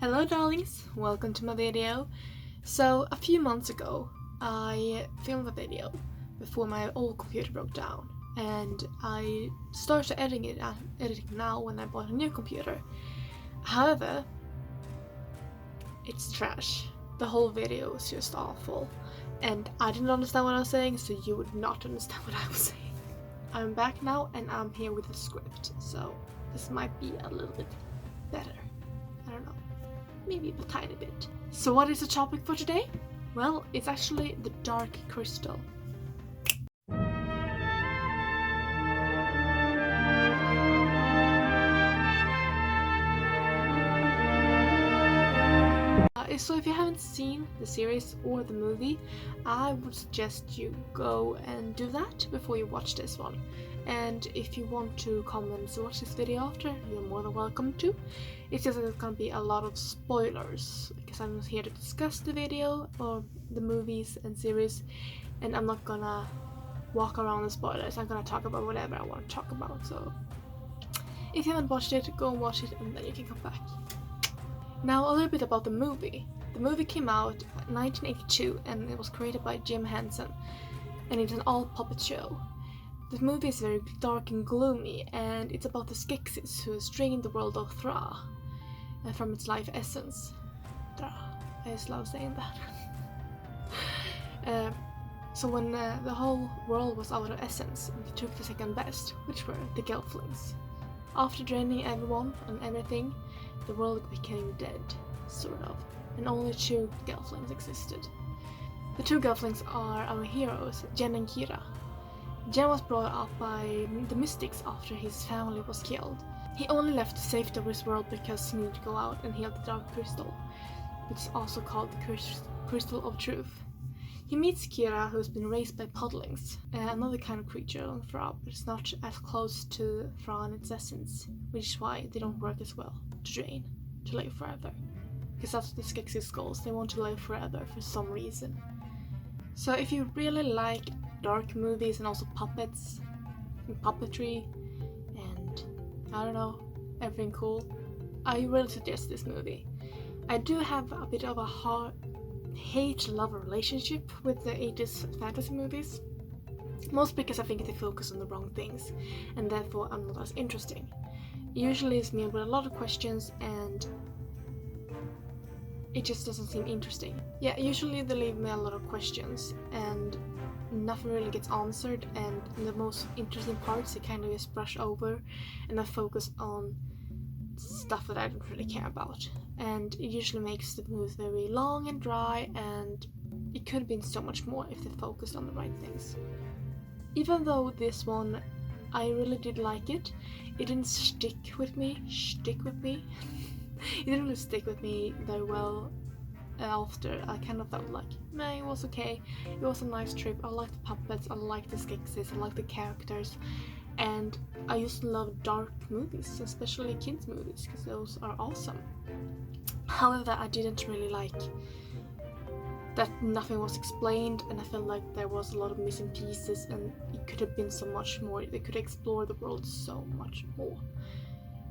Hello darlings, welcome to my video. So a few months ago I filmed a video before my old computer broke down, and I started editing it now when I bought a new computer. However, it's trash. The whole video was just awful and I didn't understand what I was saying, so you would not understand what I was saying. I'm back now and I'm here with a script, so this might be a little bit better. I don't know. Maybe a tiny bit. So what is the topic for today? Well, it's actually the dark crystal. So if you haven't seen the series or the movie, I would suggest you go and do that before you watch this one. And if you want to come and watch this video after, you're more than welcome to. It's just that there's gonna be a lot of spoilers, because I'm not here to discuss the video or the movies and series, and I'm not gonna walk around the spoilers. I'm gonna talk about whatever I want to talk about. So if you haven't watched it, go and watch it and then you can come back. Now a little bit about the movie. The movie came out in 1982 and it was created by Jim Henson, and it's an all-puppet show. The movie is very dark and gloomy, and it's about the Skeksis who is draining the world of Thra from its life essence. Thra. I just love saying that. So when the whole world was out of essence, they took the second best, which were the Gelflings. After draining everyone and everything, the world became dead, sort of, and only two Gelflings existed. The two Gelflings are our heroes, Jen and Kira. Jen was brought up by the mystics after his family was killed. He only left the safety of his world because he needed to go out and heal the dark crystal, which is also called the Crystal of Truth. He meets Kira, who's been raised by podlings, another kind of creature on Thra, but it's not as close to Thra in its essence, which is why they don't work as well to drain, to live forever. Because that's what the Skeksis goals, they want to live forever for some reason. So if you really like dark movies and also puppets and puppetry and I don't know, everything cool, I really suggest this movie. I do have a bit of a hate-love relationship with the 80s fantasy movies, mostly because I think they focus on the wrong things and therefore are not as interesting. It usually leaves me with a lot of questions and it just doesn't seem interesting. Yeah, usually they leave me a lot of questions and nothing really gets answered, and in the most interesting parts they kind of just brush over and I focus on stuff that I don't really care about. And it usually makes the movie very long and dry, and it could have been so much more if they focused on the right things. Even though this one, I really did like it, it didn't stick with me. It didn't really stick with me very well after. I kind of felt like, meh, it was okay. It was a nice trip. I liked the puppets, I liked the Skeksis, I liked the characters, and I used to love dark movies, especially kids movies, because those are awesome. However, I didn't really like that nothing was explained, and I felt like there was a lot of missing pieces and it could have been so much more. They could explore the world so much more.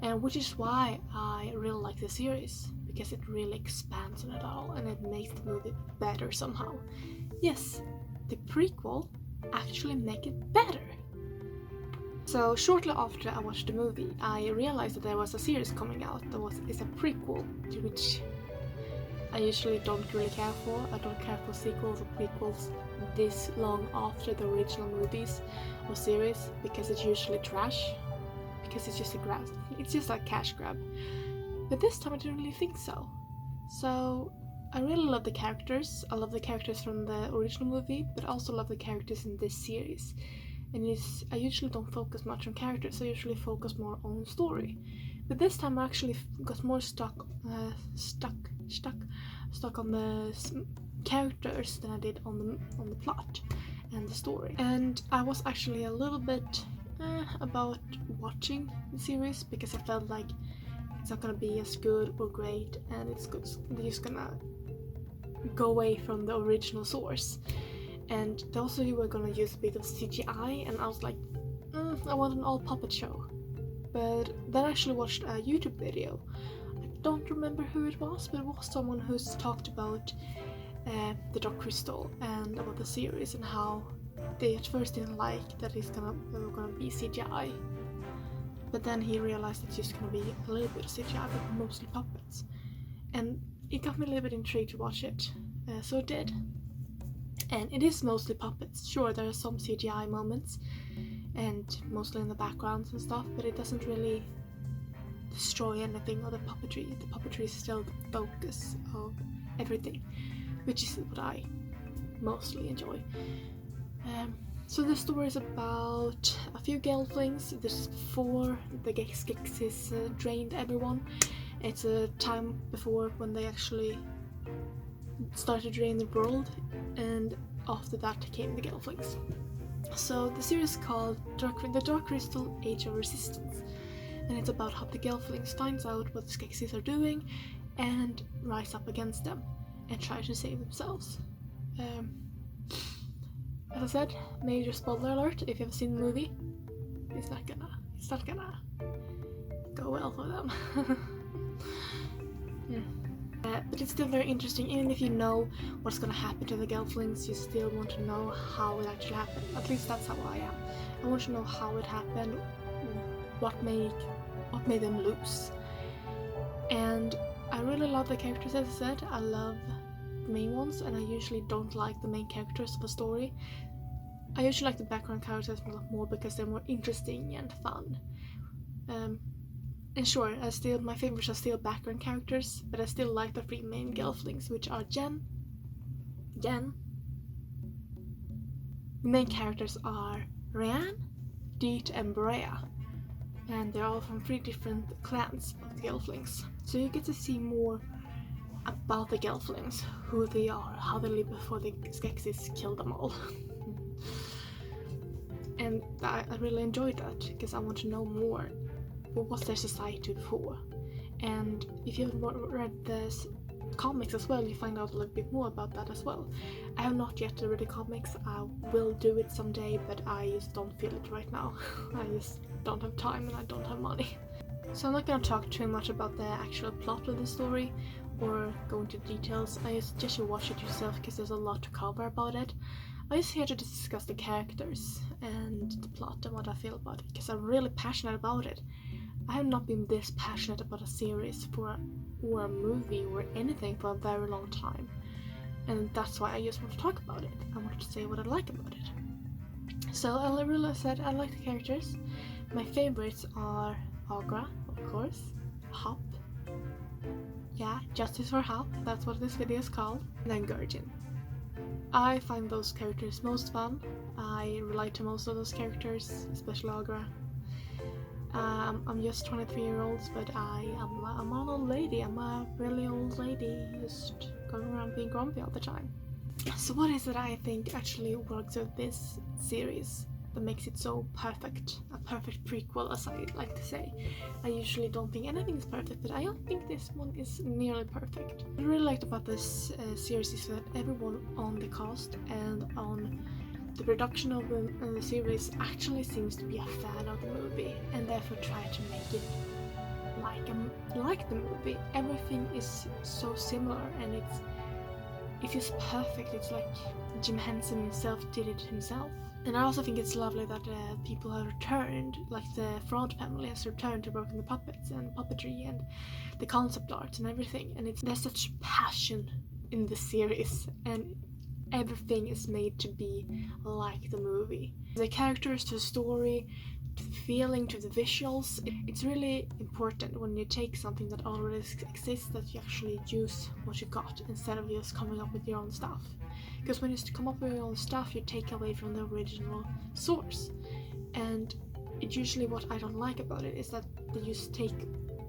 And which is why I really like the series, because it really expands on it all and it makes the movie better somehow. Yes, the prequel actually make it better. So shortly after I watched the movie, I realized that there was a series coming out that is a prequel, to which I usually don't really care for. I don't care for sequels or prequels this long after the original movies or series, because it's usually trash. Because it's just a cash grab. But this time I didn't really think so. So I really love the characters. I love the characters from the original movie, but I also love the characters in this series. And I usually don't focus much on characters, I usually focus more on story. But this time I actually got more stuck on the characters than I did on the plot and the story. And I was actually a little bit about watching the series, because I felt like it's not gonna be as good or great, and they're just gonna go away from the original source. And they also were gonna use a bit of CGI, and I was like, I want an all puppet show. But then I actually watched a YouTube video, don't remember who it was, but it was someone who's talked about the Dark Crystal and about the series and how they at first didn't like that they were gonna be CGI, but then he realized it's just gonna be a little bit of CGI but mostly puppets, and it got me a little bit intrigued to watch it, so it did. And it is mostly puppets. Sure, there are some CGI moments and mostly in the backgrounds and stuff, but it doesn't really destroy anything of the puppetry. The puppetry is still the focus of everything, which is what I mostly enjoy. So the story is about a few gelflings. This is before the Skeksis drained everyone. It's a time before when they actually started to drain the world, and after that came the gelflings. So the series is called The Dark Crystal Age of Resistance, and it's about how the gelflings finds out what the Skeksis are doing and rise up against them and try to save themselves. As I said, major spoiler alert, if you haven't seen the movie, it's not gonna go well for them. But it's still very interesting. Even if you know what's gonna happen to the gelflings, you still want to know how it actually happened. At least that's how I am. I want to know how it happened, what made them lose. And I really love the characters, as I said. I love the main ones, and I usually don't like the main characters of a story. I usually like the background characters a lot more because they're more interesting and fun. And sure, my favorites are still background characters, but I still like the three main gelflings, which are Jen. The main characters are Ryan, Deet, and Brea, and they're all from 3 different clans of the gelflings. So you get to see more about the gelflings, who they are, how they live before the Skeksis kill them all. And I really enjoyed that because I want to know more. What was their society before? And if you haven't read the comics as well, you find out a little bit more about that as well. I have not yet read the comics. I will do it someday, but I just don't feel it right now. I just don't have time and I don't have money. So I'm not gonna talk too much about the actual plot of the story or go into details. I suggest you watch it yourself because there's a lot to cover about it. I'm just here to discuss the characters and the plot and what I feel about it because I'm really passionate about it. I have not been this passionate about a series or a movie or anything for a very long time, and that's why I just want to talk about it. I wanted to say what I like about it. So I really said I like the characters. My favorites are Agra, of course, Hop, yeah, Justice for Hop, that's what this video is called, and then Gurjin. I find those characters most fun. I relate to most of those characters, especially Agra. I'm just 23-year-old, but I'm an old lady. I'm a really old lady, just going around being grumpy all the time. So what is it I think actually works with this series that makes it so perfect? A perfect prequel, as I like to say. I usually don't think anything is perfect, but I don't think this one is nearly perfect. What I really liked about this series is that everyone on the cast and on the production of the series actually seems to be a fan of the movie and therefore try to make it like the movie. Everything is so similar and it feels perfect. It's like Jim Henson himself did it himself. And I also think it's lovely that people have returned, like the Fraud family has returned to work on the puppets and puppetry and the concept art and everything. And there's such passion in the series, and everything is made to be like the movie. The characters, to the story, to the feeling, to the visuals. It's really important when you take something that already exists that you actually use what you got instead of just coming up with your own stuff. Because when you come up with your own stuff, you take away from the original source. And it's usually what I don't like about it is that they just take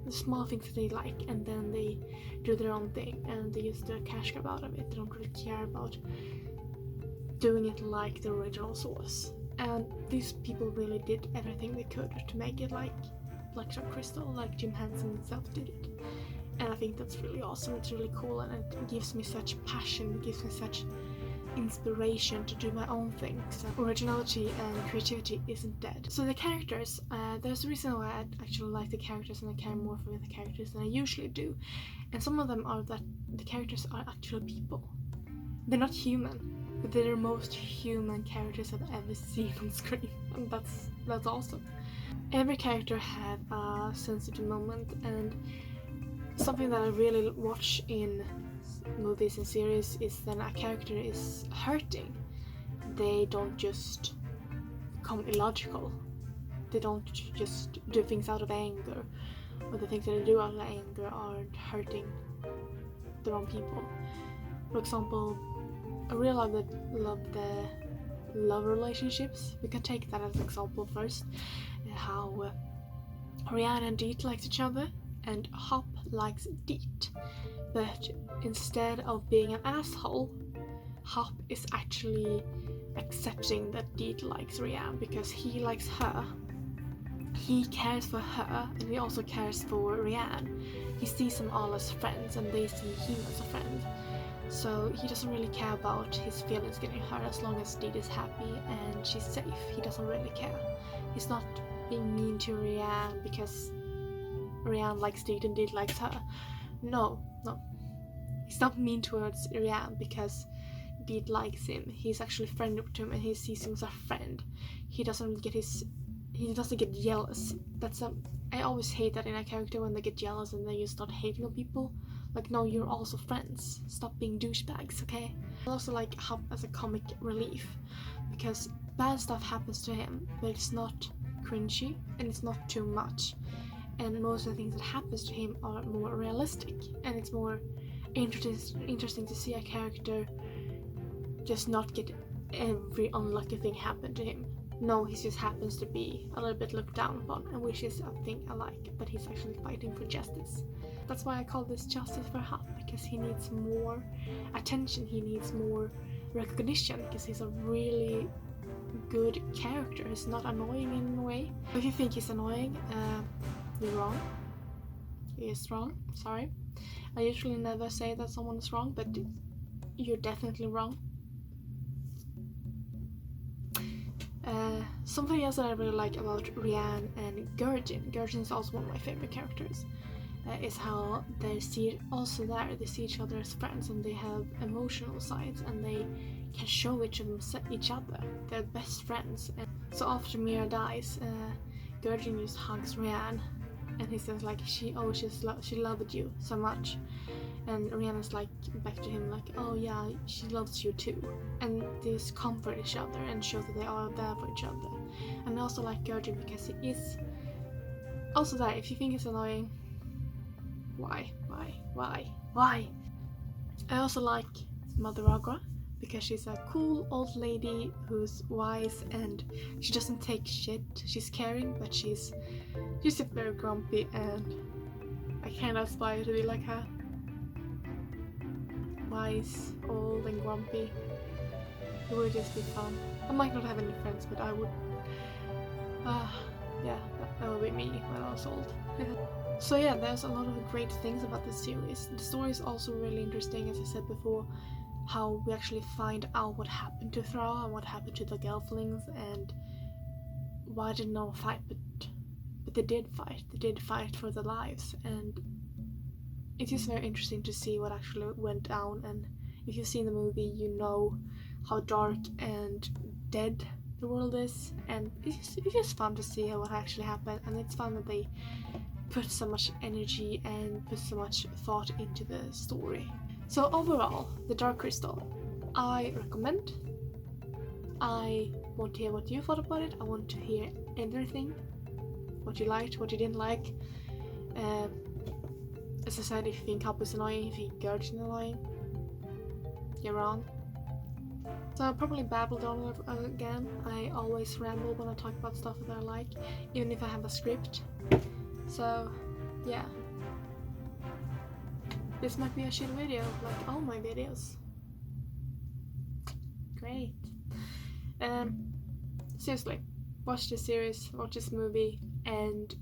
the small things that they like and then they do their own thing and they just do a cash grab out of it. They don't really care about doing it like the original source. And these people really did everything they could to make it like Dark Crystal, like Jim Henson himself did it. And I think that's really awesome. It's really cool, and it gives me such passion. It gives me such inspiration to do my own thing. So originality and creativity isn't dead. So the characters, there's a reason why I actually like the characters and I care more for the characters than I usually do. And some of them are that the characters are actual people. They're not human, but they're the most human characters I've ever seen on screen, and that's awesome. Every character had a sensitive moment, and something that I really watch in movies and series is that a character is hurting. They don't just become illogical. They don't just do things out of anger, or the things that they do out of anger are hurting the wrong people. For example, I really love the love relationships. We can take that as an example first. How Rihanna and Deet likes each other, and Hop likes Deet. But instead of being an asshole, Hop is actually accepting that Deet likes Rihanna because he likes her. He cares for her, and he also cares for Rihanna. He sees them all as friends, and they see him as a friend. So he doesn't really care about his feelings getting hurt as long as Deet is happy and she's safe. He doesn't really care. He's not being mean to Rihanna because Rihanna likes Deet and Deet likes her. No. He's not mean towards Rihanna because Deet likes him. He's actually friendly to him and he sees him as a friend. He doesn't get jealous. I always hate that in a character when they get jealous and they just start hating on people. Like, no, you're also friends. Stop being douchebags, okay? I also like Hop as a comic relief because bad stuff happens to him, but it's not cringy and it's not too much. And most of the things that happens to him are more realistic, and it's more interesting to see a character just not get every unlucky thing happen to him. No, he just happens to be a little bit looked down upon, and which is a thing I like, but he's actually fighting for justice. That's why I call this justice for Hop, because he needs more attention, he needs more recognition, because he's a really good character. He's not annoying in a way. If you think he's annoying, you're wrong. He is wrong, sorry. I usually never say that someone is wrong, but you're definitely wrong. Something else that I really like about Rianne and Gurjin is also one of my favorite characters, is how they see each other as friends, and they have emotional sides, and they can show each other. They're best friends. And so after Mira dies, Gurjin just hugs Rianne, and he says like she loved you so much, and Rihanna's like back to him like, oh yeah, she loves you too, and they just comfort each other and show that they are there for each other. And I also like Gurjin because he is also there. If you think it's annoying, why? I also like Mother Agra because she's a cool old lady who's wise and she doesn't take shit. She's caring, but she's just very grumpy, and I kind of aspire to be like her. Wise, old, and grumpy. It would just be fun. I might not have any friends, but I would. Yeah, that would be me when I was old. So yeah, there's a lot of great things about this series. The story is also really interesting, as I said before, how we actually find out what happened to Thra and what happened to the Gelflings, and why did no one fight, but they did fight. They did fight for their lives, and it's just very interesting to see what actually went down. And if you've seen the movie, you know how dark and dead the world is, and it's just fun to see what actually happened, and it's fun that they put so much energy and put so much thought into the story. So overall, The Dark Crystal, I recommend. I want to hear what you thought about it. I want to hear everything, what you liked, what you didn't like. As I said, if you think Hop is annoying, if you think Gurjin is annoying, you're wrong. So I'll probably babble on again. I always ramble when I talk about stuff that I like, even if I have a script. So, yeah. This might be a shit video, like all my videos. Great. Seriously, watch this series, watch this movie, and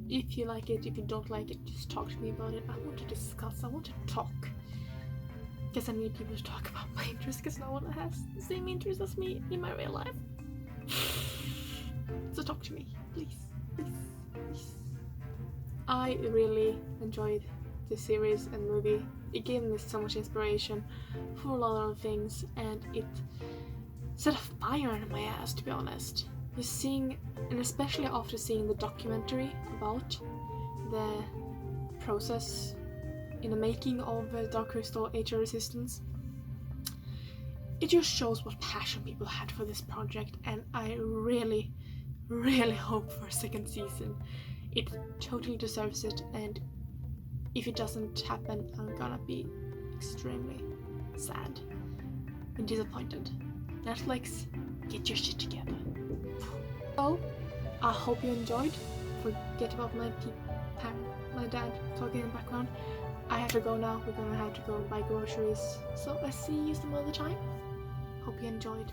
if you like it, if you don't like it, just talk to me about it. I want to discuss, I want to talk. Because I need people to talk about my interests, because no one has the same interests as me in my real life. So talk to me, please, please, please. I really enjoyed this series and movie. It gave me so much inspiration for a lot of things, and it set a fire in my ass, to be honest. Just seeing, and especially after seeing the documentary about the process in the making of Dark Crystal HR Resistance, it just shows what passion people had for this project, and I really, really hope for a second season. It totally deserves it, and if it doesn't happen, I'm gonna be extremely sad and disappointed. Netflix, get your shit together. So, I hope you enjoyed. Forget about my dad talking in the background. I have to go now. We're gonna have to go buy groceries. So I'll see you some other time. Hope you enjoyed.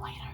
Later.